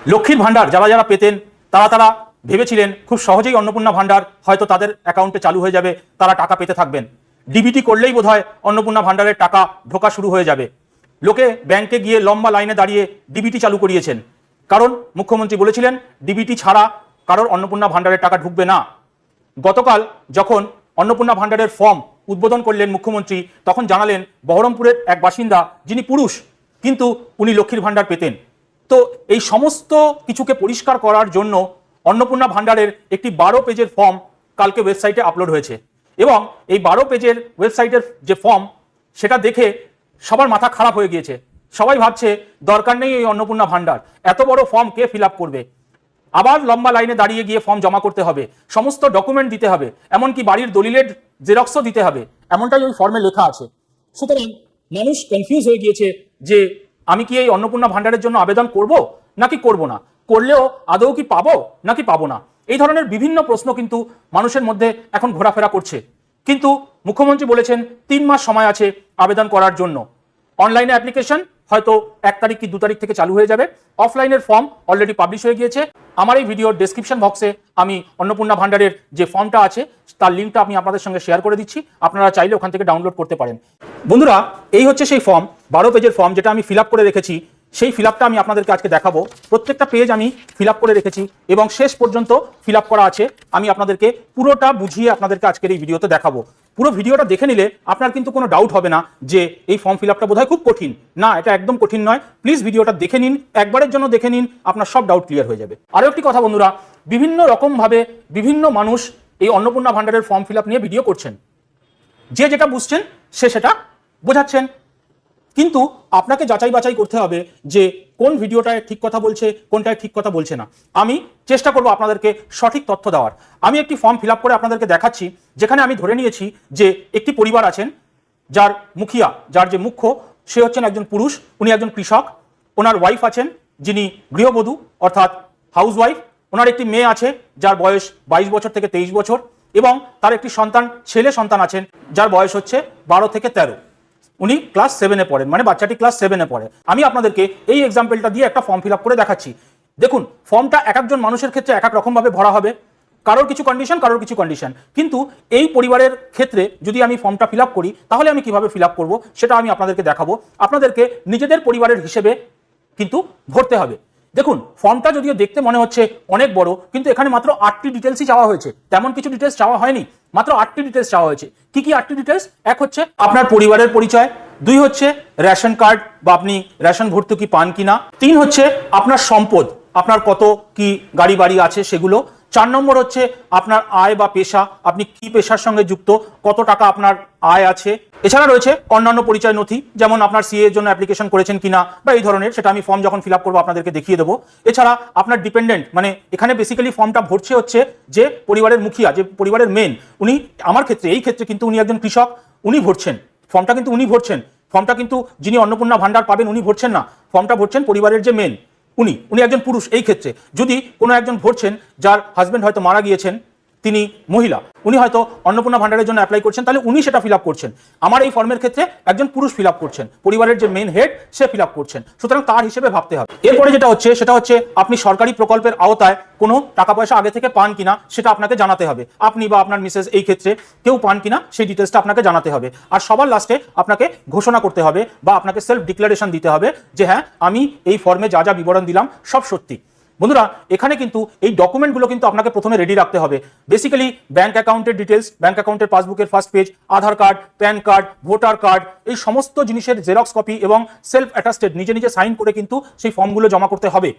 লক্ষ্মীর ভান্ডার যারা যারা পেতেন তারা ভেবেছিলেন খুব সহজেই অন্নপূর্ণা ভান্ডার হয়তো তাদের অ্যাকাউন্টে চালু হয়ে যাবে, তারা টাকা পেতে থাকবেন। ডিবিটি করলেই বোধহয় অন্নপূর্ণা ভান্ডারের টাকা ঢোকা শুরু হয়ে যাবে। লোকে ব্যাংকে গিয়ে লম্বা লাইনে দাঁড়িয়ে ডিবিটি চালু করিয়েছেন, কারণ মুখ্যমন্ত্রী বলেছিলেন ডিবিটি ছাড়া কারোর অন্নপূর্ণা ভান্ডারের টাকা ঢুকবে না। গতকাল যখন অন্নপূর্ণা ভান্ডারের ফর্ম উদ্বোধন করলেন মুখ্যমন্ত্রী, তখন জানালেন বহরমপুরের এক বাসিন্দা যিনি পুরুষ কিন্তু উনি লক্ষ্মীর ভান্ডার পেতেন। তো এই সমস্ত কিছুকে পরিষ্কার করার জন্য অন্নপূর্ণা ভান্ডারের একটি 12 পেজের ফর্ম কালকে ওয়েবসাইটে আপলোড হয়েছে, এবং এই 12 পেজের ওয়েবসাইটের যে ফর্ম সেটা দেখে সবার মাথা খারাপ হয়ে গিয়েছে। সবাই ভাবছে দরকার নেই এই অন্নপূর্ণা ভান্ডার, এত বড় ফর্ম কে ফিল আপ করবে, আবার লম্বা লাইনে দাঁড়িয়ে গিয়ে ফর্ম জমা করতে হবে, সমস্ত ডকুমেন্ট দিতে হবে, এমনকি বাড়ির দলিলের জেরক্সও দিতে হবে, এমনটাই ওই ফর্মে লেখা আছে। সুতরাং মানুষ কনফিউজ হয়ে গিয়েছে যে আমি কি এই অন্নপূর্ণা ভান্ডারের জন্য আবেদন করব নাকি করব না, করলেও আদৌ কি পাবো নাকি পাবো না, এই ধরনের বিভিন্ন প্রশ্ন কিন্তু মানুষের মধ্যে এখন ঘোরাফেরা করছে। কিন্তু মুখ্যমন্ত্রী বলেছেন 3 মাস সময় আছে আবেদন করার জন্য। অনলাইনে অ্যাপ্লিকেশন হয়তো 1 তারিখ কি 2 তারিখ থেকে চালু হয়ে যাবে, অফলাইনের ফর্ম অলরেডি পাবলিশ হয়ে গিয়েছে। আমার এই ভিডিওর ডেসক্রিপশন বক্সে আমি অন্নপূর্ণা ভান্ডারের যে ফর্মটা আছে তার লিঙ্কটা আমি আপনাদের সঙ্গে শেয়ার করে দিচ্ছি, আপনারা চাইলে ওখান থেকে ডাউনলোড করতে পারেন। বন্ধুরা, এই হচ্ছে সেই ফর্ম, 12 পেজের ফর্ম, যেটা আমি ফিল আপ করে রেখেছি। সেই ফিল আপটা আমি আপনাদেরকে আজকে দেখাবো। প্রত্যেকটা পেজ আমি ফিল আপ করে রেখেছি এবং শেষ পর্যন্ত ফিল আপ করা আছে। আমি আপনাদেরকে পুরোটা বুঝিয়ে আপনাদেরকে আজকের এই ভিডিওতে দেখাবো। পুরো ভিডিওটা দেখে নিলে আপনার কিন্তু কোনো ডাউট হবে না যে এই ফর্ম ফিল আপটা বোধহয় খুব কঠিন। না, এটা একদম কঠিন নয়। প্লিজ ভিডিওটা দেখে নিন, একবারের জন্য দেখে নিন, আপনার সব ডাউট ক্লিয়ার হয়ে যাবে। আরও একটি কথা বন্ধুরা, বিভিন্ন রকমভাবে বিভিন্ন মানুষ এই অন্নপূর্ণা ভান্ডারের ফর্ম ফিল আপ নিয়ে ভিডিও করছেন। যে যেটা বুঝছেন সে সেটা বোঝাচ্ছেন, কিন্তু আপনাকে যাচাই বাছাই করতে হবে যে কোন ভিডিওটায় ঠিক কথা বলছে, কোনটায় ঠিক কথা বলছে না। আমি চেষ্টা করব আপনাদেরকে সঠিক তথ্য দেওয়ার। আমি একটি ফর্ম ফিল আপ করে আপনাদেরকে দেখাচ্ছি, যেখানে আমি ধরে নিয়েছি যে একটি পরিবার আছেন, যার মুখিয়া, যার যে মুখ্য, সে হচ্ছেন একজন পুরুষ, উনি একজন কৃষক। ওনার ওয়াইফ আছেন যিনি গৃহবধূ অর্থাৎ হাউস ওয়াইফ। ওনার একটি মেয়ে আছে যার বয়স 22 বছর থেকে 23 বছর, এবং তার একটি ছেলে সন্তান আছেন যার বয়স হচ্ছে 12 থেকে 13। উনি ক্লাস 7-এ পড়েন, মানে বাচ্চাটি ক্লাস 7-এ পড়ে। আমি আপনাদেরকে এই এক্সাম্পলটা দিয়ে একটা ফর্ম ফিল আপ করে দেখাচ্ছি। দেখুন, ফর্মটা এক একজন মানুষের ক্ষেত্রে এক এক রকমভাবে ভরা হবে, কারোর কিছু কন্ডিশন। কিন্তু এই পরিবারের ক্ষেত্রে যদি আমি ফর্মটা ফিল আপ করি, তাহলে আমি কিভাবে ফিল আপ করবো সেটা আমি আপনাদেরকে দেখাবো। আপনাদেরকে নিজেদের পরিবারের হিসেবে কিন্তু ভরতে হবে। দেখুন, ফর্মটা যদিও দেখতে মনে হচ্ছে অনেক বড়, কিন্তু এখানে মাত্র 8টি ডিটেলসই চাওয়া হয়েছে, তেমন কিছু ডিটেলস চাওয়া হয়নি। মাত্র 8টি ডিটেলস চাওয়া হয়েছে। কি কি 8টি ডিটেলস? এক হচ্ছে আপনার পরিবারের পরিচয়, 2 হচ্ছে রেশন কার্ড বা আপনি রেশন ভর্তুকি পান কিনা, 3 হচ্ছে আপনার সম্পদ, আপনার কত কি গাড়ি বাড়ি আছে সেগুলো, 4 নম্বর হচ্ছে আপনার আয় বা পেশা, আপনি কি পেশার সঙ্গে যুক্ত, কত টাকা আপনার আয় আছে। এছাড়া রয়েছে অন্যান্য পরিচয় নথি, যেমন আপনার সিএ এর জন্য অ্যাপ্লিকেশন করেছেন কিনা বা এই ধরনের, সেটা আমি ফর্ম যখন ফিল আপ করবো আপনাদেরকে দেখিয়ে দেবো। এছাড়া আপনার ডিপেন্ডেন্ট, মানে এখানে বেসিক্যালি ফর্মটা ভরছে হচ্ছে যে পরিবারের মুখিয়া, যে পরিবারের মেন, উনি এই ক্ষেত্রে কিন্তু উনি একজন কৃষক, উনি ভরছেন ফর্মটা, কিন্তু উনি ভরছেন ফর্মটা, কিন্তু যিনি অন্নপূর্ণা ভান্ডার পাবেন উনি ভরছেন না, ফর্মটা ভরছেন পরিবারের যে মেন, উনি একজন পুরুষ। এই ক্ষেত্রে যদি কোনো একজন ভরছেন যার হাজবেন্ড হয়তো মারা গিয়েছেন, তিনি মহিলা, উনি হয়তো অন্নপূর্ণা ভান্ডারের জন্য অ্যাপ্লাই করছেন, তাহলে উনি সেটা ফিল আপ করছেন। আমার এই ফর্মের ক্ষেত্রে একজন পুরুষ ফিল আপ করছেন, পরিবারের যে মেন হেড সে ফিল আপ করছেন, সুতরাং তার হিসেবে ভাবতে হবে। এরপরে যেটা হচ্ছে সেটা হচ্ছে আপনি সরকারি প্রকল্পের আওতায় কোনো টাকা পয়সা আগে থেকে পান কিনা সেটা আপনাকে জানাতে হবে। আপনি বা আপনার মিসেস এই ক্ষেত্রে কেউ পান কিনা সেই ডিটেলসটা আপনাকে জানাতে হবে। আর সবার লাস্টে আপনাকে ঘোষণা করতে হবে বা আপনাকে সেলফ ডিক্লারেশন দিতে হবে যে হ্যাঁ, আমি এই ফর্মে যা যা বিবরণ দিলাম সব সত্যি। বন্ধুরা, এখানে কিন্তু এই ডকুমেন্টগুলো কিন্তু আপনাকে প্রথমে রেডি রাখতে হবে। বেসিক্যালি ব্যাংক অ্যাকাউন্টের ডিটেলস, ব্যাংক অ্যাকাউন্টের পাসবুকের first page, Aadhaar card, PAN card, voter card, এই সমস্ত জিনিসের জেরক্স কপি এবং সেলফ অ্যাটাস্টেড নিজে নিজে সাইন করে কিন্তু সেই ফর্মগুলো জমা করতে হবে।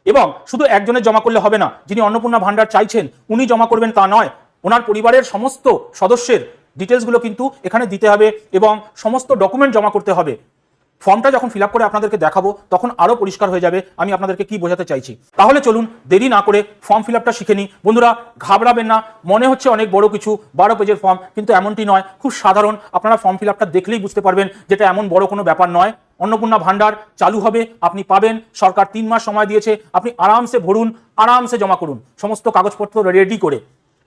এবং শুধু একজনের জমা করলে হবে না, যিনি অন্নপূর্ণা ভান্ডার চাইছেন উনি জমা করবেন তা নয়, ওনার পরিবারের সমস্ত সদস্যের ডিটেলসগুলো কিন্তু এখানে দিতে হবে এবং সমস্ত ডকুমেন্ট জমা করতে হবে। ফর্মটা যখন ফিল আপ করে আপনাদেরকে দেখাবো তখন আরো পরিষ্কার হয়ে যাবে আমি আপনাদেরকে কি বোঝাতে চাইছি। তাহলে চলুন দেরি না করে ফর্ম ফিল আপটা শিখে নিই। বন্ধুরা, ঘাবড়াবেন না, মনে হচ্ছে অনেক বড় কিছু 12 পেজের ফর্ম, কিন্তু এমনটি নয়, খুব সাধারণ। আপনারা ফর্ম ফিল আপটা দেখলেই বুঝতে পারবেন যেটা এমন বড় কোনো ব্যাপার নয়। অন্নপূর্ণা ভান্ডার চালু হবে, আপনি পাবেন, সরকার 3 মাস সময় দিয়েছে, আপনি আরামসে ভরুন, আরামসে জমা করুন সমস্ত কাগজপত্র রেডি করে।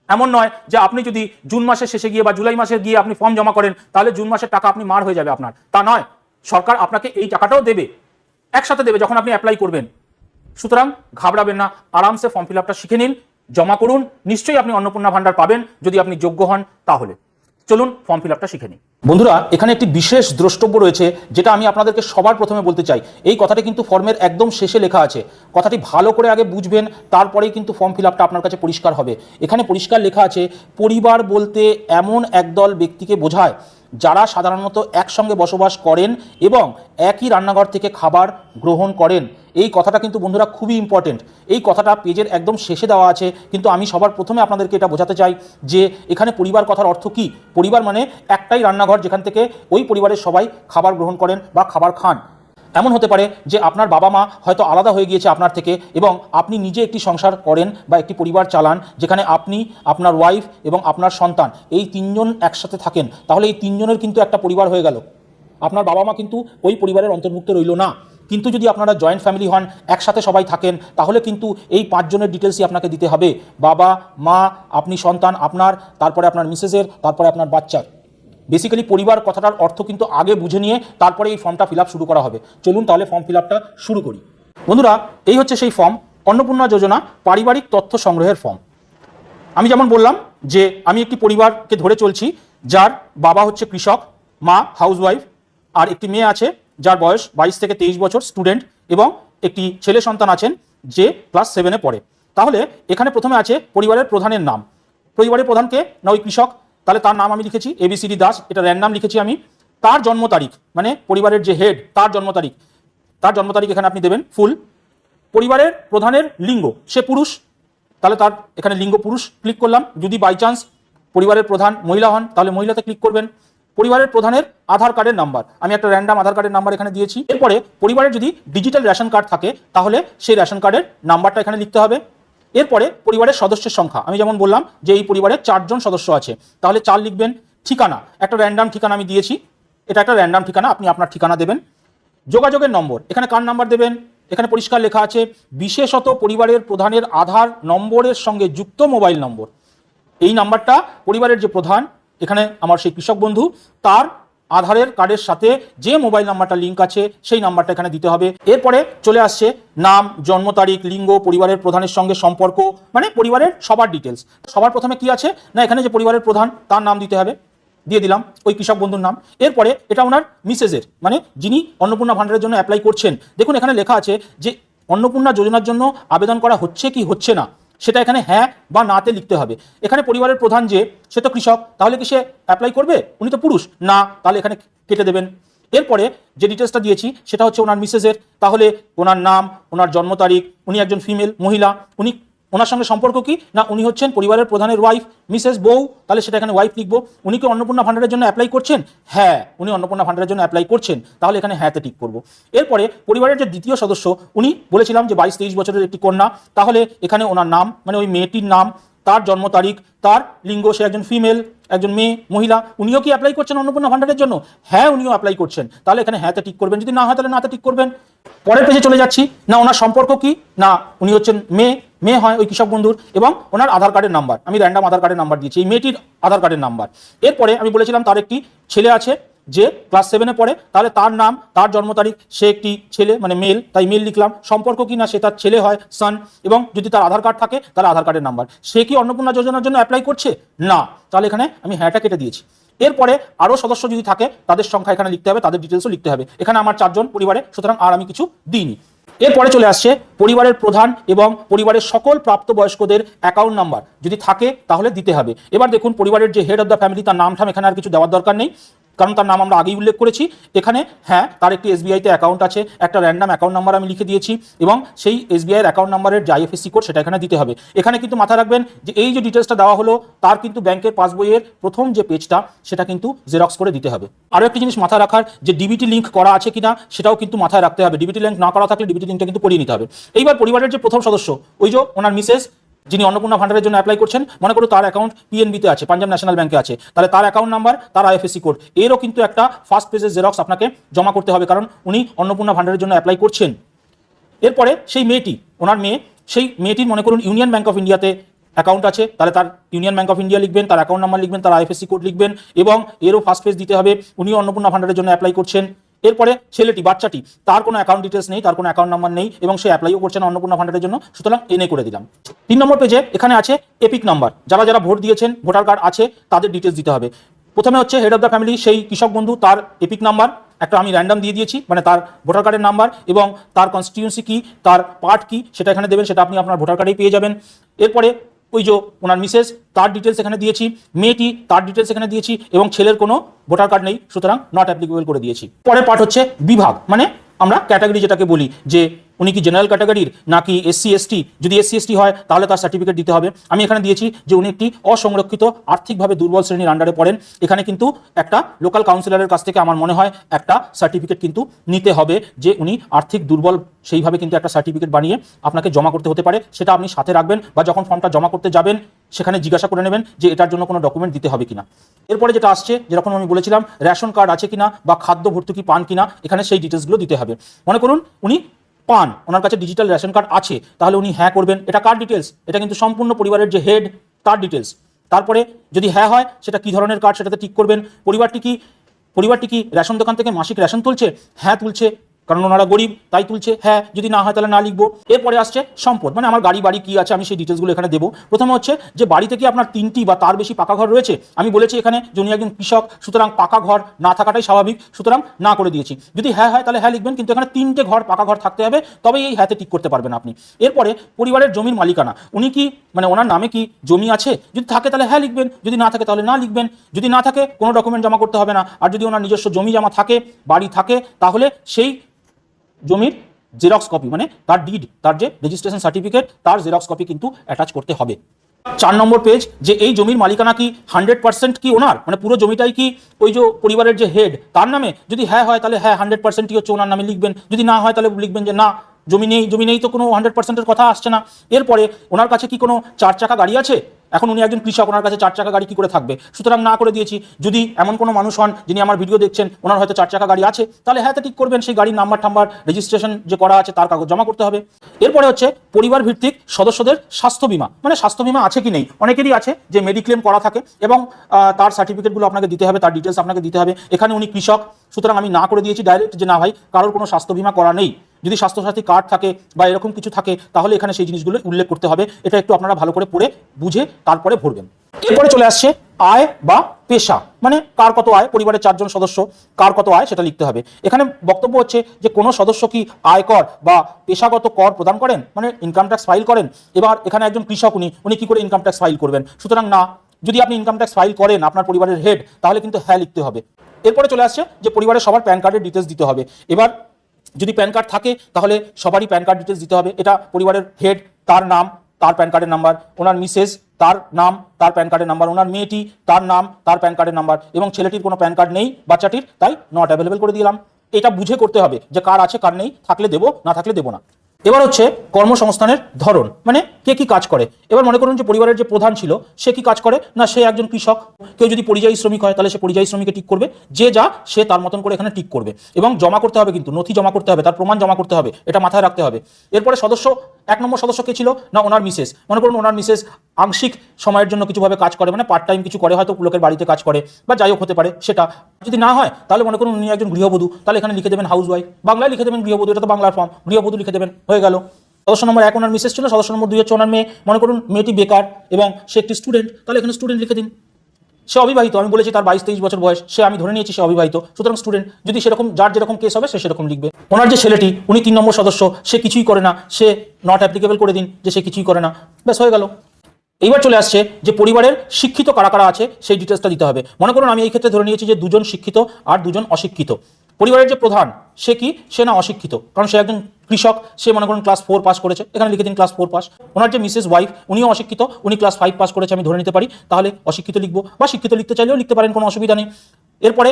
এমন নয় যে আপনি যদি জুন মাসের শেষে গিয়ে বা জুলাই মাসে গিয়ে আপনি ফর্ম জমা করেন তাহলে জুন মাসের টাকা আপনি মার হয়ে যাবে আপনার, তা নয়। সরকার আপনাকে এই টাকাটাও দেবে, একসাথে দেবে যখন আপনি অ্যাপ্লাই করবেন। সুতরাং ঘাবড়াবেন না, আরামসে ফর্ম ফিল আপটা শিখে নিন, জমা করুন, নিশ্চয়ই আপনি অন্নপূর্ণা ভান্ডার পাবেন যদি আপনি যোগ্য হন। তাহলে চলুন ফর্ম ফিল আপটা শিখে নিই। বন্ধুরা, এখানে একটি বিশেষ দ্রষ্টব্য রয়েছে যেটা আমি আপনাদেরকে সবার প্রথমে বলতে চাই। এই কথাটি কিন্তু ফর্মের একদম শেষে লেখা আছে, কথাটি ভালো করে আগে বুঝবেন, তারপরেই কিন্তু ফর্ম ফিল আপটা আপনার কাছে পরিষ্কার হবে। এখানে পরিষ্কার লেখা আছে, পরিবার বলতে এমন একদল ব্যক্তিকে বোঝায় যারা সাধারণত একসঙ্গে বসবাস করেন এবং একই রান্নাঘর থেকে খাবার গ্রহণ করেন। এই কথাটা কিন্তু বন্ধুরা খুবই ইম্পর্টেন্ট। এই কথাটা পেজের একদম শেষে দেওয়া আছে, কিন্তু আমি সবার প্রথমে আপনাদেরকে এটা বোঝাতে চাই যে এখানে পরিবার কথার অর্থ কি। পরিবার মানে একটাই রান্নাঘর যেখান থেকে ওই পরিবারের সবাই খাবার গ্রহণ করেন বা খাবার খান। এমন হতে পারে যে আপনার বাবা মা হয়তো আলাদা হয়ে গিয়েছে আপনার থেকে এবং আপনি নিজে একটি সংসার করেন বা একটি পরিবার চালান, যেখানে আপনি, আপনার ওয়াইফ এবং আপনার সন্তান এই তিনজন একসাথে থাকেন। তাহলে এই তিনজনের কিন্তু একটা পরিবার হয়ে গেল। আপনার বাবা মা কিন্তু ওই পরিবারের অন্তর্ভুক্ত রইল না। কিন্তু যদি আপনারা জয়েন্ট ফ্যামিলি হন, একসাথে সবাই থাকেন, তাহলে কিন্তু এই 5 জনের ডিটেলসই আপনাকে দিতে হবে। বাবা, মা, আপনি সন্তান, আপনার, তারপরে আপনার মিসেসের, তারপরে আপনার বাচ্চার। বেসিক্যালি পরিবার কথাটার অর্থ কিন্তু আগে বুঝে নিয়ে তারপরে এই ফর্মটা ফিল আপ শুরু করা হবে। চলুন তাহলে ফর্ম ফিল আপটা শুরু করি। বন্ধুরা, এই হচ্ছে সেই ফর্ম, অন্নপূর্ণা যোজনা পারিবারিক তথ্য সংগ্রহের ফর্ম। আমি যেমন বললাম যে আমি একটি পরিবারকে ধরে চলছি যার বাবা হচ্ছে কৃষক, মা হাউসওয়াইফ, আর একটি মেয়ে আছে যার বয়স 22 থেকে 23 বছর, স্টুডেন্ট, এবং একটি ছেলে সন্তান আছেন যে ক্লাস 7-এ পড়ে। তাহলে এখানে প্রথমে আছে পরিবারের প্রধানের নাম। পরিবারের প্রধানকে না ওই কৃষক, তাহলে তার নাম আমি লিখেছি ABCD দাস, এটা র্যান্ডাম লিখেছি আমি। তার জন্ম তারিখ মানে পরিবারের যে হেড তার জন্ম তারিখ এখানে আপনি দেবেন ফুল। পরিবারের প্রধানের লিঙ্গ, সে পুরুষ, তাহলে তার এখানে লিঙ্গ পুরুষ ক্লিক করলাম। যদি বাই চান্স পরিবারের প্রধান মহিলা হন তাহলে মহিলাতে ক্লিক করবেন। পরিবারের প্রধানের আধার কার্ডের নাম্বার, আমি একটা র্যান্ডাম আধার কার্ডের নাম্বার এখানে দিয়েছি। এরপরে পরিবারের যদি ডিজিটাল রেশন কার্ড থাকে তাহলে সেই রেশন কার্ডের নাম্বারটা এখানে লিখতে হবে। এরপরে পরিবারের সদস্যের সংখ্যা, আমি যেমন বললাম যে এই পরিবারে 4 জন সদস্য আছে, তাহলে 4 লিখবেন। ঠিকানা, একটা র্যান্ডাম ঠিকানা আমি দিয়েছি, এটা একটা র্যান্ডাম ঠিকানা, আপনি আপনার ঠিকানা দেবেন। যোগাযোগের নম্বর, এখানে কার নাম্বার দেবেন, এখানে পরিষ্কার লেখা আছে বিশেষত পরিবারের প্রধানের আধার নম্বরের সঙ্গে যুক্ত মোবাইল নম্বর। এই নাম্বারটা পরিবারের যে প্রধান, এখানে আমার সেই কৃষক বন্ধু, তার আধারের কার্ডের সাথে যে মোবাইল নাম্বারটা লিঙ্ক আছে সেই নাম্বারটা এখানে দিতে হবে। এরপরে চলে আসছে নাম, জন্ম তারিখ, লিঙ্গ, পরিবারের প্রধানের সঙ্গে সম্পর্ক, মানে পরিবারের সবার ডিটেলস। সবার প্রথমে কি আছে না, এখানে যে পরিবারের প্রধান তার নাম দিতে হবে, দিয়ে দিলাম ওই কৃষক বন্ধুর নাম। এরপরে এটা ওনার মিসেসের, মানে যিনি অন্নপূর্ণা ভান্ডারের জন্য অ্যাপ্লাই করছেন। দেখুন এখানে লেখা আছে যে অন্নপূর্ণা যোজনার জন্য আবেদন করা হচ্ছে কি হচ্ছে না, সেটা এখানে হ্যাঁ বা নাতে লিখতে হবে। এখানে পরিবারের প্রধান যে, সে তো কৃষক, তাহলে কি সে অ্যাপ্লাই করবে? উনি তো পুরুষ না, তাহলে এখানে কেটে দেবেন। এরপরে যে ডিটেলসটা দিয়েছি সেটা হচ্ছে ওনার মিসেসের, তাহলে ওনার নাম, ওনার জন্ম তারিখ, উনি একজন ফিমেল মহিলা, উনি ওনার সঙ্গে সম্পর্ক কি না, উনি হচ্ছেন পরিবারের প্রধানের ওয়াইফ, মিসেস বউ, তাহলে সেটা এখানে ওয়াইফ লিখবো। উনি কি অন্নপূর্ণা ভান্ডারের জন্য অ্যাপ্লাই করছেন? হ্যাঁ, উনি অন্নপূর্ণা ভান্ডারের জন্য অ্যাপ্লাই করছেন, তাহলে এখানে হ্যাঁতে টিক করবো। এরপরে পরিবারের যে দ্বিতীয় সদস্য, উনি বলেছিলাম যে 22-23 বছরের একটি কন্যা, তাহলে এখানে ওনার নাম মানে ওই মেয়েটির নাম, তার জন্ম তারিখ, তার লিঙ্গ, সে একজন ফিমেল, একজন মেয়ে মহিলা, উনিও কি অ্যাপ্লাই করছেন অন্নপূর্ণা ভান্ডারের জন্য? হ্যাঁ, উনিও অ্যাপ্লাই করছেন, তাহলে এখানে হ্যাঁতে টিক করবেন। যদি না হয় তাহলে নাতে টিক করবেন। পরের পেজে চলে যাচ্ছি, না ওনার সম্পর্ক কি না, উনি হচ্ছেন মেয়ে হয় ওই কৃষক বন্ধুর, এবং ওনার আধার কার্ডের নাম্বার, আমি র্যান্ডাম আধার কার্ডের নাম্বার দিয়েছি, এই মেয়েটির আধার কার্ডের নাম্বার। এরপরে আমি বলেছিলাম তার একটি ছেলে আছে যে ক্লাস 7-এ পড়ে, তাহলে তার নাম, তার জন্ম তারিখ, সে একটি ছেলে মানে মেল, তাই মেল লিখলাম। সম্পর্ক কি না, সে তার ছেলে হয়, সান, এবং যদি তার আধার কার্ড থাকে তাহলে আধার কার্ডের নাম্বার। সে কি অন্নপূর্ণা যোজনার জন্য অ্যাপ্লাই করছে? না, তাহলে এখানে আমি হ্যাঁটা কেটে দিয়েছি। এরপরে আরও সদস্য যদি থাকে তাদের সংখ্যা এখানে লিখতে হবে, তাদের ডিটেলসও লিখতে হবে। এখানে আমার 4 জন পরিবারে, সুতরাং আর আমি কিছু দিইনি। এরপরে চলে আসছে পরিবারের প্রধান এবং পরিবারের সকল প্রাপ্তবয়স্কদের অ্যাকাউন্ট নাম্বার যদি থাকে তাহলে দিতে হবে। এবার দেখুন পরিবারের যে হেড অফ দ্য ফ্যামিলি, তার নামঠাম এখানে আর কিছু দেওয়ার দরকার নেই, কারণ তার নাম আমরা আগেই উল্লেখ করেছি। এখানে হ্যাঁ, তার একটি SBI-তে অ্যাকাউন্ট আছে, একটা র্যান্ডাম অ্যাকাউন্ট নাম্বার আমি লিখে দিয়েছি, এবং সেই SBI-এর অ্যাকাউন্ট নাম্বারের যে IFSC কোড সেটা এখানে দিতে হবে। এখানে কিন্তু মাথায় রাখবেন যে এই যে ডিটেলসটা দেওয়া হলো তার কিন্তু ব্যাংকের পাসবইয়ের প্রথম যে পেজটা সেটা কিন্তু জেরক্স করে দিতে হবে। আরও একটি জিনিস মাথায় রাখার, যে DBT লিঙ্ক করা আছে কিনা সেটাও কিন্তু মাথায় রাখতে হবে। DBT লিঙ্ক না করা থাকলে DBT লিঙ্কটা কিন্তু করিয়ে নিতে হবে। এইবার পরিবারের যে প্রথম সদস্য, ওই যে ওনার মিসেস, যিনি অন্নপূর্ণা ভান্ডারের জন্য অ্যাপ্লাই করছেন, মনে করো তার অ্যাকাউন্ট PNB-তে আছে, পাঞ্জাব ন্যাশনাল ব্যাংকে আছে, তাহলে তার অ্যাকাউন্ট নাম্বার, তার IFSC কোড, এরও কিন্তু একটা ফার্স্ট পেজের জেরক্স আপনাকে জমা করতে হবে, কারণ উনি অন্নপূর্ণা ভান্ডারের জন্য অ্যাপ্লাই করছেন। এরপরে সেই মেয়েটি, ওনার মেয়ে, সেই মেয়েটির মনে করুন ইউনিয়ন ব্যাংক অফ ইন্ডিয়াতে অ্যাকাউন্ট আছে, তাহলে তার ইউনিয়ন ব্যাংক অফ ইন্ডিয়া লিখবেন, তার অ্যাকাউন্ট নাম্বার লিখবেন, তার IFSC কোড লিখবেন, এবং এরও ফার্স্ট পেজ দিতে হবে, উনিও অন্নপূর্ণা ভান্ডারের জন্য অ্যাপ্লাই করছেন। এরপরে ছেলেটি বাচ্চাটি তার কোনো অ্যাকাউন্ট ডিটেলস নেই, তার কোনো অ্যাকাউন্ট নাম্বার নেই এবং সে অ্যাপ্লাইও করছে না অন্নপূর্ণা ভান্ডারের জন্য, সুতরাং এনে করে দিলাম। 3 নম্বর পেজে এখানে আছে এপিক নাম্বার, যারা যারা ভোট দিয়েছেন, ভোটার কার্ড আছে, তাদের ডিটেলস দিতে হবে। প্রথমে হচ্ছে হেড অফ দ্য ফ্যামিলি, সেই কৃষক বন্ধু, তার এপিক নাম্বার একটা আমি র্যান্ডম দিয়ে দিয়েছি, মানে তার ভোটার কার্ডের নাম্বার এবং তার কনস্টিটিউয়েন্সি কি, তার পার্ট কি, সেটা এখানে দেবেন, সেটা আপনি আপনার ভোটার কার্ডেই পেয়ে যাবেন। এরপরে ওই যে ওনার মিসেস, তার ডিটেলস এখানে দিয়েছি, মেয়েটি, তার ডিটেলস এখানে দিয়েছি এবং ছেলের কোনো ভোটার কার্ড নেই, সুতরাং নট অ্যাপ্লিকেবল করে দিয়েছি। পরের পার্ট হচ্ছে বিভাগ, মানে আমরা ক্যাটাগরি যেটাকে বলি, যে উনি কি জেনারেল ক্যাটাগরির নাকি এসসি এসটি, যদি এসসি এসটি হয় তাহলে তার সার্টিফিকেট দিতে হবে। আমি এখানে দিয়েছি যে উনি একটি অসংরক্ষিত আর্থিকভাবে দুর্বল শ্রেণীর আন্ডারে পড়েন। এখানে কিন্তু একটা লোকাল কাউন্সিলরের কাছ থেকে আমার মনে হয় একটা সার্টিফিকেট কিন্তু নিতে হবে যে উনি আর্থিক দুর্বল, সেইভাবে কিন্তু একটা সার্টিফিকেট বানিয়ে আপনাকে জমা করতে হতে পারে, সেটা আপনি সাথে রাখবেন বা যখন ফর্মটা জমা করতে যাবেন সেখানে জিজ্ঞাসা করে নেবেন যে এটার জন্য কোনো ডকুমেন্ট দিতে হবে কিনা। এরপরে যেটা আসছে, যেরকম আমি বলেছিলাম, রেশন কার্ড আছে কিনা বা খাদ্য ভর্তুকি পান কিনা, এখানে সেই ডিটেলসগুলো দিতে হবে। মনে করুন উনি পান, ওনার কাছে ডিজিটাল রেশন কার্ড আছে, তাহলে উনি হ্যাঁ করবেন, এটা কার ডিটেলস, এটা কিন্তু সম্পূর্ণ পরিবারের যে হেড তার ডিটেলস। তারপরে যদি হ্যাঁ হয় সেটা কি ধরনের কার্ড সেটাতে টিক করবেন। পরিবারটি কি রেশন দোকান থেকে মাসিক রেশন তুলছে, হ্যাঁ তুলছে, কারণ ওনারা গরিব তাই তুলছে, হ্যাঁ। যদি না হয় তাহলে না লিখবো। এরপরে আসছে সম্পদ, মানে আমার গাড়ি বাড়ি কি আছে আমি সেই ডিটেলসগুলো এখানে দেবো। প্রথমে হচ্ছে যে বাড়িতে কি আপনার 3টি বা তার বেশি পাকা ঘর রয়েছে, আমি বলেছি এখানে যে উনি একজন কৃষক, সুতরাং পাকা ঘর না থাকাটাই স্বাভাবিক, সুতরাং না করে দিয়েছি। যদি হ্যাঁ হয় তাহলে হ্যাঁ লিখবেন, কিন্তু এখানে 3টে ঘর পাকা ঘর থাকতে হবে, তবেই এই হ্যাঁতে টিক করতে পারবেন আপনি। এরপরে পরিবারের জমির মালিকানা, উনি কি মানে ওনার নামে কি জমি আছে, যদি থাকে তাহলে হ্যাঁ লিখবেন, যদি না থাকে তাহলে না লিখবেন। যদি না থাকে কোনো ডকুমেন্ট জমা করতে হবে না। আর যদি ওনার নিজস্ব জমি জমা থাকে, বাড়ি থাকে, তাহলে সেই জমির জেরক্স কপি, মানে তার ডিড, তার যে রেজিস্ট্রেশন সার্টিফিকেট, তার জেরক্স কপি কিন্তু অ্যাটাচ করতে হবে। 4 নম্বর পেজ, যে এই জমির মালিকানা কি 100% কি ওনার, মানে পুরো জমিটাই কি ওই যে পরিবারের যে হেড তার নামে, যদি হ্যাঁ হয় তাহলে হ্যাঁ 100%ই হচ্ছে ওনার নামে লিখবেন, যদি না হয় তাহলে লিখবেন যে না জমি নেই, তো কোনো 100%-এর কথা আসছে না। এরপরে ওনার কাছে কি কোনো 4 চাকা গাড়ি আছে, এখন উনি একজন কৃষক, ওনার কাছে 4 চাকা গাড়ি কি করে থাকবে, সুতরাং না করে দিয়েছি। যদি এমন কোনো মানুষ হন যিনি আমার ভিডিও দেখছেন, ওনার হয়তো 4 চাকা গাড়ি আছে, তাহলে হ্যাঁ ঠিক করবেন, সেই গাড়ির নাম্বার টাম্বার রেজিস্ট্রেশন যে করা আছে তার কাগজ জমা করতে হবে। এরপরে হচ্ছে পরিবার ভিত্তিক সদস্যদের স্বাস্থ্য বীমা, মানে স্বাস্থ্য বীমা আছে কি নেই, অনেকেরই আছে যে মেডিক্লেম করা থাকে এবং তার সার্টিফিকেটগুলো আপনাকে দিতে হবে, তার ডিটেলস আপনাকে দিতে হবে। এখানে উনি কৃষক, সুতরাং আমি না করে দিয়েছি ডাইরেক্ট যে না ভাই কারোর কোনো স্বাস্থ্য বীমা করা নেই। যদি স্বাস্থ্যসাথী কার্ড থাকে বা এরকম কিছু থাকে তাহলে এখানে সেই জিনিসগুলো উল্লেখ করতে হবে। এটা একটু আপনারা ভালো করে পড়ে বুঝে তারপরে ভরবেন। এরপরে চলে আসছে আয় বা পেশা, মানে কার কত আয়, পরিবারের 4 জন সদস্য কার কত আয় সেটা লিখতে হবে। এখানে বক্তব্য হচ্ছে যে কোনো সদস্য কি আয়কর বা পেশাগত কর প্রদান করেন, মানে ইনকাম ট্যাক্স ফাইল করেন। এবার এখানে একজন কৃষক, উনি কি করে ইনকাম ট্যাক্স ফাইল করবেন, সুতরাং না। যদি আপনি ইনকাম ট্যাক্স ফাইল করেন আপনার পরিবারের হেড, তাহলে কিন্তু হ্যাঁ লিখতে হবে। এরপরে চলে আসছে যে পরিবারের সবার প্যান কার্ডের ডিটেলস দিতে হবে। এবার যদি প্যান কার্ড থাকে তাহলে সবারই প্যান কার্ড ডিটেলস দিতে হবে। এটা পরিবারের হেড, তার নাম, তার প্যান কার্ডের নাম্বার, ওনার মিসেস, তার নাম, তার প্যান কার্ডের নাম্বার, ওনার মেয়েটি, তার নাম, তার প্যান কার্ডের নাম্বার এবং ছেলেটির কোনো প্যান কার্ড নেই বাচ্চাটির, তাই নট অ্যাভেলেবল করে দিলাম। এটা বুঝে করতে হবে যে কার আছে কার নেই, থাকলে দেবো, না থাকলে দেবো না। এবার হচ্ছে কর্মসংস্থানের ধরন, মানে কে কি কাজ করে। এবার মনে করুন যে পরিবারের যে প্রধান ছিল সে কি কাজ করে না, সে একজন কৃষক। কেউ যদি পরিযায়ী শ্রমিক হয় তাহলে সে পরিযায়ী শ্রমিকে টিক করবে, যে যা সে তার মতন করে এখানে টিক করবে এবং জমা করতে হবে, কিন্তু নথি জমা করতে হবে, তার প্রমাণ জমা করতে হবে, এটা মাথায় রাখতে হবে। এরপরে সদস্য 1 নম্বর সদস্য কে ছিল না, ওনার মিসেস। মনে করুন ওনার মিসেস আংশিক সময়ের জন্য কিছুভাবে কাজ করে, মানে পার্ট টাইম কিছু করে, হয়তো লোকের বাড়িতে কাজ করে বা যাই হোক হতে পারে সেটা। যদি না হয় তাহলে মনে করুন উনি একজন গৃহবধূ, তাহলে এখানে লিখে দেবেন হাউস ওয়াইফ, বাংলায় লিখে দেবেন গৃহবধূ, এটা তো বাংলার ফর্ম, গৃহবধূ লিখে দেবেন, হয়ে গেল। সদস্য নম্বর 1 ওনার মিসেস ছিল, সদস্য নম্বর 2 হচ্ছে ওনার মেয়ে। মনে করুন মেয়েটি বেকার এবং সে একটি স্টুডেন্ট, তাহলে এখানে স্টুডেন্ট লিখে দিন। সে অবিবাহিত, আমি বলেছি তার 22-23 বছর বয়স, সে আমি ধরে নিয়েছি সে অবিবাহিত, সুতরাং স্টুডেন্ট। যদি সেরকম যার যেরকম কেস হবে সে সেরকম লিখবে। ওনার যে ছেলেটি, উনি 3 নম্বর সদস্য, সে কিছুই করে না, সে নট অ্যাপ্লিকেবল করে দিন যে সে কিছুই করে না, ব্যাস হয়ে গেল। এইবার চলে আসছে যে পরিবারের শিক্ষিত কারা কারা আছে সেই ডিটেলসটা দিতে হবে। মনে করুন আমি এই ক্ষেত্রে ধরে নিয়েছি যে 2 জন শিক্ষিত আর 2 জন অশিক্ষিত। পরিবারের যে প্রধান সে কি, সে না অশিক্ষিত, কারণ সে একজন কৃষক, সে মনে করুন ক্লাস 4 পাস করেছে, এখানে লিখে দিন ক্লাস 4 পাস। ওনার যে মিসেস ওয়াইফ, উনিও অশিক্ষিত, উনি ক্লাস 5 পাস করেছে, আমি ধরে নিতে পারি, তাহলে অশিক্ষিত লিখবো, বা শিক্ষিত লিখতে চাইলেও লিখতে পারেন, কোনো অসুবিধা নেই। এরপরে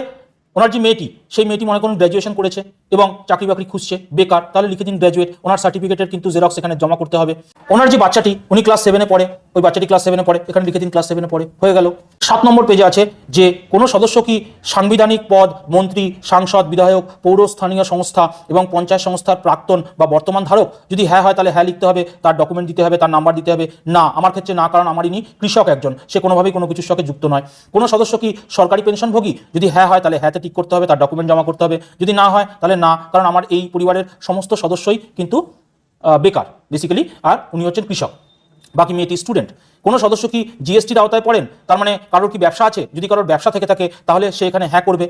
ওনার যে মেয়েটি, সেই মেয়েটি মনে করুন গ্র্যাজুয়েশন করেছে এবং চাকরি বাকরি খুঁজছে, বেকার, তাহলে লিখে দিন গ্র্যাজুয়েট। ওনার সার্টিফিকেটের কিন্তু জেরক্স এখানে জমা করতে হবে। ওনার যে বাচ্চাটি, উনি ক্লাস 7-এ পড়ে, ওই বাচ্চাটি ক্লাস 7-এ পড়ে, এখানে লিখে দিন ক্লাস 7-এ পড়ে, হয়ে গেল। 7 নম্বর পেজে আছে যে কোনো সদস্য কি সাংবিধানিক পদ, মন্ত্রী, সাংসদ, বিধায়ক, পৌরস্থানীয় সংস্থা এবং পঞ্চায়েত সংস্থার প্রাক্তন বা বর্তমান ধারক? যদি হ্যাঁ হয় তাহলে হ্যাঁ লিখতে হবে, তার ডকুমেন্ট দিতে হবে, তার নাম্বার দিতে হবে। না, আমার ক্ষেত্রে না, কারণ আমার ইনি কৃষক একজন, সে কোনোভাবেই কোনো কিছুর সঙ্গে যুক্ত নয়। কোনো সদস্য কি সরকারি পেনশনভোগী? যদি হ্যাঁ হয় তাহলে হ্যাঁতে টিক করতে হবে, তার ডকুমেন্ট জমা করতে হবে। যদি না হয় তাহলে না, কারণ আমার এই পরিবারের সমস্ত সদস্যই কিন্তু বেকার বেসিক্যালি, আর উনি হচ্ছেন কৃষক। বাকি মেয়েটি স্টুডেন্ট। কোনো সদস্য কি জিএসটির আওতায় পড়েন? তার মানে কারোর কি ব্যবসা আছে? যদি কারোর ব্যবসা থেকে থাকে তাহলে সে এখানে হ্যাঁ করবে,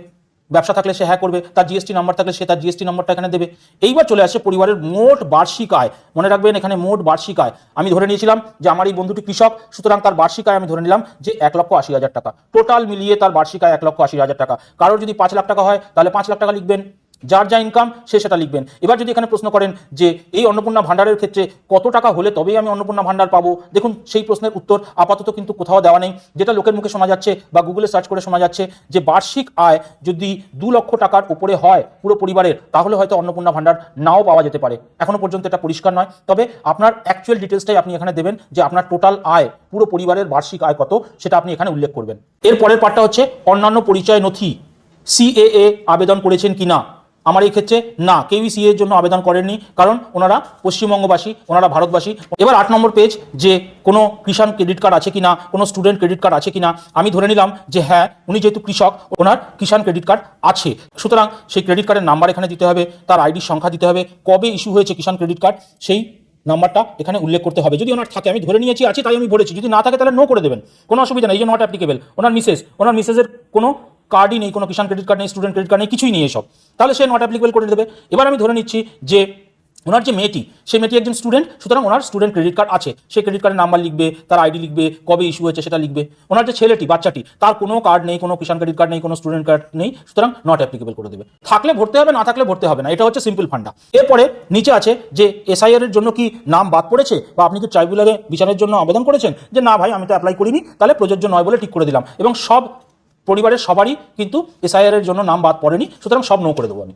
ব্যবসা থাকলে সে হ্যাঁ করবে, তার জিএসটি নাম্বার থাকলে সে তার জিএসটি নাম্বারটা এখানে দেবে। এইবার চলে আসে পরিবারের মোট বার্ষিক আয়। মনে রাখবেন এখানে মোট বার্ষিক আয় আমি ধরে নিয়েছিলাম যে আমার এই বন্ধুটি কৃষক, সুতরাং তার বার্ষিক আয় আমি ধরে নিলাম যে 1,80,000 টাকা। টোটাল মিলিয়ে তার বার্ষিক আয় 1,80,000 টাকা। কারোর যদি 5 লাখ টাকা হয় তাহলে 5 লাখ টাকা লিখবেন, যার যা ইনকাম সে সেটা লিখবেন। এবার যদি এখানে প্রশ্ন করেন যে এই অন্নপূর্ণা ভাণ্ডারের ক্ষেত্রে কত টাকা হলে তবেই আমি অন্নপূর্ণা ভাণ্ডার পাবো, দেখুন সেই প্রশ্নের উত্তর আপাতত কিন্তু কোথাও দেওয়া নেই। যেটা লোকের মুখে শোনা যাচ্ছে বা গুগলে সার্চ করে শোনা যাচ্ছে যে বার্ষিক আয় যদি 2 লক্ষ টাকার উপরে হয় পুরো পরিবারের, তাহলে হয়তো অন্নপূর্ণা ভাণ্ডার নাও পাওয়া যেতে পারে। এখনো পর্যন্ত এটা পরিষ্কার নয়, তবে আপনার অ্যাকচুয়াল ডিটেলসটাই আপনি এখানে দেবেন যে আপনার টোটাল আয়, পুরো পরিবারের বার্ষিক আয় কত সেটা আপনি এখানে উল্লেখ করবেন। এর পরের পার্টটা হচ্ছে অন্যান্য পরিচয় নথি, সিএএ আবেদন করেছেন কিনা। আমার এই ক্ষেত্রে না, কেউই সিএ এর জন্য আবেদন করেননি, কারণ ওনারা পশ্চিমবঙ্গবাসী, ওনারা ভারতবাসী। এবার 8 নম্বর পেজ যে কোনো কিষাণ ক্রেডিট কার্ড আছে কিনা, কোনো স্টুডেন্ট ক্রেডিট কার্ড আছে কিনা। আমি ধরে নিলাম যে হ্যাঁ, উনি যেহেতু কৃষক ওনার কিষাণ ক্রেডিট কার্ড আছে, সুতরাং সেই ক্রেডিট কার্ডের নাম্বার এখানে দিতে হবে, তার আইডির সংখ্যা দিতে হবে, কবে ইস্যু হয়েছে কিষাণ ক্রেডিট কার্ড সেই নাম্বারটা এখানে উল্লেখ করতে হবে। যদি ওনার থাকে, আমি ধরে নিয়েছি আছে তাই আমি ভরেছি, যদি না থাকে তাহলে নো করে দেবেন, কোনো অসুবিধা নেই, এই যে নট অ্যাপ্লিকেবল। ওনার মিসেসের কোনো কার্ডই নেই, কোনো কিষাণ ক্রেডিট কার্ড নেই, স্টুডেন্ট ক্রেডিট কার্ড নেই, কিছুই নেই এসব, তাহলে সে নট অ্যাপ্লিকেবল করে দেবে। এবার আমি ধরে নিচ্ছি যে ওনার যে মেয়েটি, সেই মেয়েটি একজন স্টুডেন্ট, সুতরাং ওনার স্টুডেন্ট ক্রেডিট কার্ড আছে, সেই ক্রেডিট কার্ডের নাম্বার লিখবে, তার আইডি লিখবে, কবে ইস্যু হয়েছে সেটা লিখবে। ওনার যে ছেলেটি, বাচ্চাটি, তার কোনো কার্ড নেই, কোনো কিষাণ ক্রেডিট কার্ড নেই, কোনো স্টুডেন্ট কার্ড নেই, সুতরাং নট অ্যাপ্লিকেবল করে দেবে। থাকলে ভরতে হবে, না থাকলে ভরতে হবে না, এটা হচ্ছে সিম্পল ফান্ডা। এরপরে নিচে আছে যে এসআইআর এর জন্য কি নাম বাদ পড়েছে বা আপনি কি ট্রাইব্যুনালে বিচারের জন্য আবেদন করেছেন, যে না ভাই আমি তো অ্যাপ্লাই করিনি, তাহলে প্রযোজ্য নয় বলে ঠিক করে দিলাম। এবং সব পরিবারের সবারই কিন্তু এসআইআর এর জন্য নাম বাদ পড়েনি, সুতরাং সব নো করে দেবো আমি।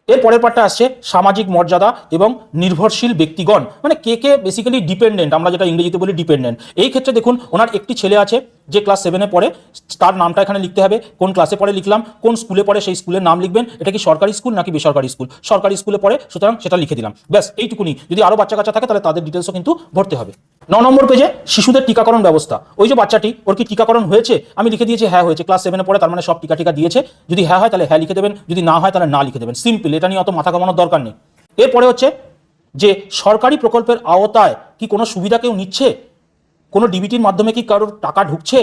এর পরের পার্টটা আসছে সামাজিক মর্যাদা এবং নির্ভরশীল ব্যক্তিগণ, মানে কে কে বেসিক্যালি ডিপেন্ডেন্ট, আমরা যেটা ইংরেজিতে বলি ডিপেন্ডেন্ট। এই ক্ষেত্রে দেখুন ওনার একটি ছেলে আছে যে ক্লাস 7-এ পড়ে, তার নামটা এখানে লিখতে হবে, কোন ক্লাসে পড়ে লিখলাম, কোন স্কুলে পড়ে সেই স্কুলের নাম লিখবেন, এটা কি সরকারি স্কুল নাকি বেসরকারি স্কুল, সরকারি স্কুলে পড়ে, সুতরাং সেটা লিখে দিলাম, ব্যাস এইটুকুনি। যদি আরও বাচ্চা কাচ্চা থাকে তাহলে তাদের ডিটেলসও কিন্তু ভরতে হবে। 9 নম্বর পেজে শিশুদের টিকাকরণ ব্যবস্থা, ওই যে বাচ্চাটি, ওর কি টিকাকরণ হয়েছে, আমি লিখে দিয়েছি হ্যাঁ হয়েছে, ক্লাস 7-এ পড়ে, তার মানে সব টিকা দিয়েছে। যদি হ্যাঁ হয় তাহলে হ্যাঁ লিখে দেবেন, যদি না হয় তাহলে না লিখে দেবেন, সিম্পল, এটা নিয়ে অত মাথা ঘামানোর দরকার নেই। এরপরে হচ্ছে যে সরকারি প্রকল্পের আওতায় কি কোনো সুবিধা কেউ নিচ্ছে, কোনো ডিবিটির মাধ্যমে কি কারোর টাকা ঢুকছে।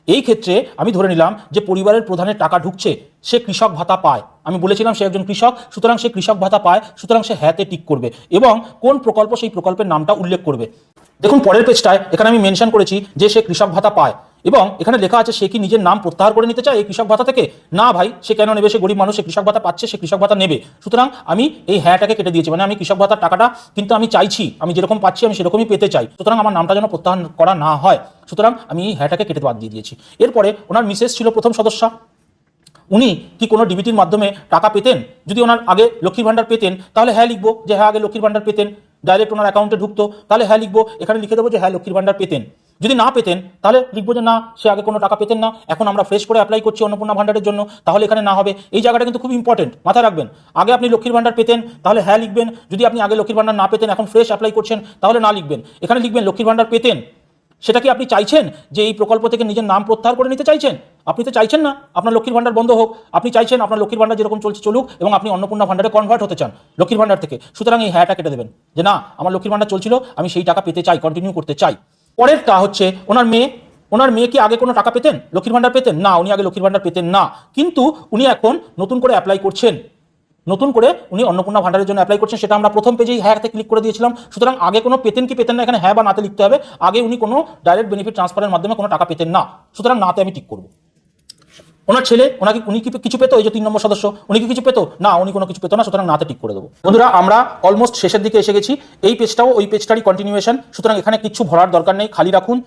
এই ক্ষেত্রে আমি ধরে নিলাম যে পরিবারের প্রধানের টাকা ঢুকছে, সে কৃষক ভাতা পায়, আমি বলেছিলাম সে একজন কৃষক, সুতরাং সে কৃষক ভাতা পায়, সুতরাং সে হ্যাঁতে টিক করবে এবং কোন প্রকল্প সেই প্রকল্পের নামটা উল্লেখ করবে। দেখুন পরের পেজটায় এখানে আমি মেনশন করেছি যে সে কৃষক ভাতা পায় এবং এখানে লেখা আছে সে কি নিজের নাম প্রত্যাহার করে নিতে চায় এই কৃষক ভাতা থেকে। না ভাই, সে কেন নেবে, সে গরিব মানুষ, সে কৃষক ভাতা পাচ্ছে, সে কৃষক ভাতা নেবে, সুতরাং আমি এই হ্যাঁটাকে কেটে দিয়েছি। মানে আমি কৃষক ভাতার টাকাটা কিন্তু আমি চাইছি, আমি যেরকম পাচ্ছি আমি সেরকমই পেতে চাই, সুতরাং আমার নামটা যেন প্রত্যাহার করা না হয়, সুতরাং আমি এই হ্যাঁটাকে কেটে বাদ দিয়ে দিয়েছি। এরপরে ওনার মিসেস ছিল প্রথম সদস্যা, উনি কি কোনো ডিবিটির মাধ্যমে টাকা পেতেন, যদি ওনার আগে লক্ষ্মীর ভাণ্ডার পেতেন তাহলে হ্যাঁ লিখবো যে হ্যাঁ আগে লক্ষ্মীর ভাণ্ডার পেতেন, ডাইরেক্ট ওনার অ্যাকাউন্টে ঢুকতো, তাহলে হ্যাঁ লিখবো, এখানে লিখে দেবো যে হ্যাঁ লক্ষ্মীর ভাণ্ডার পেতেন। যদি না পেতেন তাহলে লিখবো যে না, সে আগে কোনো টাকা পেতেন না, এখন আমরা ফ্রেশ করে অ্যাপ্লাই করছি অন্নপূর্ণা ভাণ্ডারের জন্য, তাহলে এখানে না হবে। এই জায়গাটা কিন্তু খুব ইম্পর্টেন্ট, মাথায় রাখবেন। আগে আপনি লক্ষ্মীর ভাণ্ডার পেতেন তাহলে হ্যাঁ লিখবেন, যদি আপনি আগে লক্ষ্মীর ভাণ্ডার না পেতেন, এখন ফ্রেশ অ্যাপ্লাই করছেন, তাহলে না লিখবেন। এখানে লিখবেন লক্ষ্মীর ভাণ্ডার পেতেন। সেটা কি আপনি চাইছেন যে এই প্রকল্প থেকে নিজের নাম প্রত্যাহার করে নিতে চাইছেন? আপনি তো চাইছেন না আপনার লক্ষ্মীর ভাণ্ডার বন্ধ হোক, আপনি চাইছেন আপনার লক্ষ্মীর ভাণ্ডার যেরকম চলছে চলুক এবং আপনি অন্নপূর্ণা ভাণ্ডারে কনভার্ট হতে চান লক্ষ্মীর ভাণ্ডার থেকে, সুতরাং এই হ্যাঁটা কেটে দেবেন যে না, আমার লক্ষ্মীর ভাণ্ডার চলছিল, আমি সেই টাকা পেতে চাই, কন্টিনিউ করতে চাই। পরেরটা হচ্ছে ওনার মেয়ে কি আগে কোনো টাকা পেতেন, লক্ষ্মীর ভাণ্ডার পেতেন? না, উনি আগে লক্ষ্মীর ভাণ্ডার পেতেন না, কিন্তু উনি এখন নতুন করে অ্যাপ্লাই করছেন, নতুন করে উনি অন্নপূর্ণা ভাণ্ডারের জন্য অ্যাপ্লাই করছেন, সেটা আমরা প্রথম পেজেই হ্যাঁতে ক্লিক করে দিয়েছিলাম। সুতরাং আগে কোনো পেতেন কি পেতেন না এখানে হ্যাঁ বা নাতে লিখতে হবে, আগে উনি কোনো ডাইরেক্ট বেনিফিট ট্রান্সফারের মাধ্যমে কোনো টাকা পেতেন না, সুতরাং নাতে আমি টিক করব। ওনার ছেলে উনি কি কিছু পেতো, এই যে 3 নম্বর সদস্য, উনি কি কিছু পেতো? না, উনি কোনো কিছু পেতো না, সুতরাং নাতে টিক করে দেবো। বন্ধুরা আমরা অলমোস্ট শেষের দিকে এসে গেছি, এই পেজটাও ওই পেজটারই কন্টিনিউয়েশন, সুতরাং এখানে কিছু ভরার দরকার নেই, খালি রাখুন।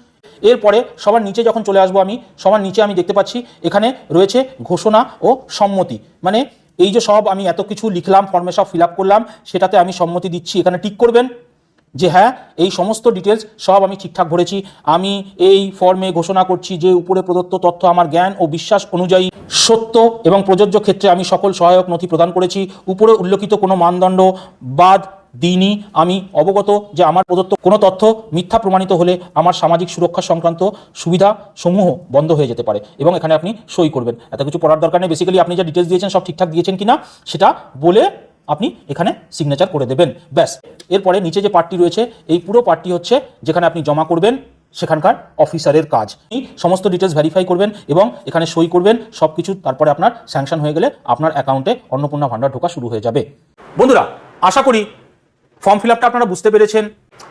এরপরে সবার নিচে যখন চলে আসবো আমি, সবার নিচে আমি দেখতে পাচ্ছি এখানে রয়েছে ঘোষণা ও সম্মতি, মানে এই যে সব আমি এত কিছু লিখলাম, ফর্মে সব ফিল আপ করলাম, সেটাতে আমি সম্মতি দিচ্ছি, এখানে টিক করবেন। যে হ্যাঁ এই সমস্ত ডিটেলস সব আমি ঠিকঠাক ভরেছি, আমি এই ফর্মে ঘোষণা করছি যে উপরে প্রদত্ত তথ্য আমার জ্ঞান ও বিশ্বাস অনুযায়ী সত্য এবং প্রযোজ্য ক্ষেত্রে আমি সকল সহায়ক নথি প্রদান করেছি, উপরে উল্লেখিত কোনো মানদণ্ড বাদ দিইনি, আমি অবগত যে আমার প্রদত্ত কোনো তথ্য মিথ্যা প্রমাণিত হলে আমার সামাজিক সুরক্ষা সংক্রান্ত সুবিধা সমূহ বন্ধ হয়ে যেতে পারে, এবং এখানে আপনি সই করবেন। এত কিছু পড়ার দরকার নেই, বেসিক্যালি আপনি যা ডিটেলস দিয়েছেন সব ঠিকঠাক দিয়েছেন কিনা সেটা বলে আপনি এখানে সিগনেচার করে দেবেন, ব্যাস। এরপরে নিচে যে পার্টটি রয়েছে এই পুরো পার্টটি হচ্ছে যেখানে আপনি জমা করবেন সেখানকার অফিসারের কাজ। এই সমস্ত ডিটেলস ভেরিফাই করবেন এবং এখানে সই করবেন সব কিছু, তারপরে আপনার স্যাংশন হয়ে গেলে আপনার অ্যাকাউন্টে অন্নপূর্ণা ভান্ডার ঢোকা শুরু হয়ে যাবে। বন্ধুরা, আশা করি ফর্ম ফিল আপটা আপনারা বুঝতে পেরেছেন।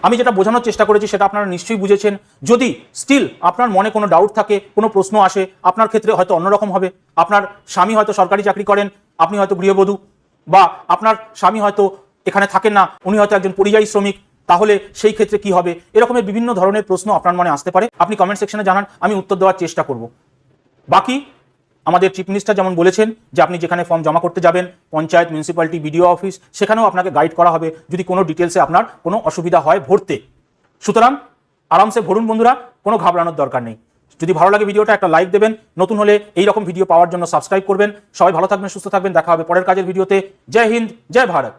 আমি যেটা বোঝানোর চেষ্টা করেছি সেটা আপনারা নিশ্চয়ই বুঝেছেন। যদি স্টিল আপনার মনে কোনো ডাউট থাকে, কোনো প্রশ্ন আসে, আপনার ক্ষেত্রে হয়তো অন্যরকম হবে, আপনার স্বামী হয়তো সরকারি চাকরি করেন, আপনি হয়তো গৃহবধূ, বা আপনার স্বামী হয়তো এখানে থাকেন না, উনি হয়তো একজন পরিযায়ী শ্রমিক, তাহলে সেই ক্ষেত্রে কি হবে, এরকমের বিভিন্ন ধরনের প্রশ্ন আপনার মনে আসতে পারে। আপনি কমেন্ট সেকশনে জানান, আমি উত্তর দেওয়ার চেষ্টা করব। বাকি আমাদের চিফ মিনিস্টার যেমন বলেছেন যে আপনি যেখানে ফর্ম জমা করতে যাবেন, পঞ্চায়েত, মিউনিসিপ্যালিটি, বিডিও অফিস, সেখানেও আপনাকে গাইড করা হবে যদি কোনো ডিটেলসে আপনার কোনো অসুবিধা হয় ভরতে। সুতরাং আরামসে ভরুন বন্ধুরা, কোনো ঘাবড়ানোর দরকার নেই। যদি ভালো লাগে ভিডিওটা একটা লাইক দেবেন, নতুন হলে এই রকম ভিডিও পাওয়ার জন্য সাবস্ক্রাইব করবেন। সবাই ভালো থাকবেন, সুস্থ থাকবেন, দেখা হবে পরের কাজের ভিডিওতে। জয় হিন্দ, জয় ভারত।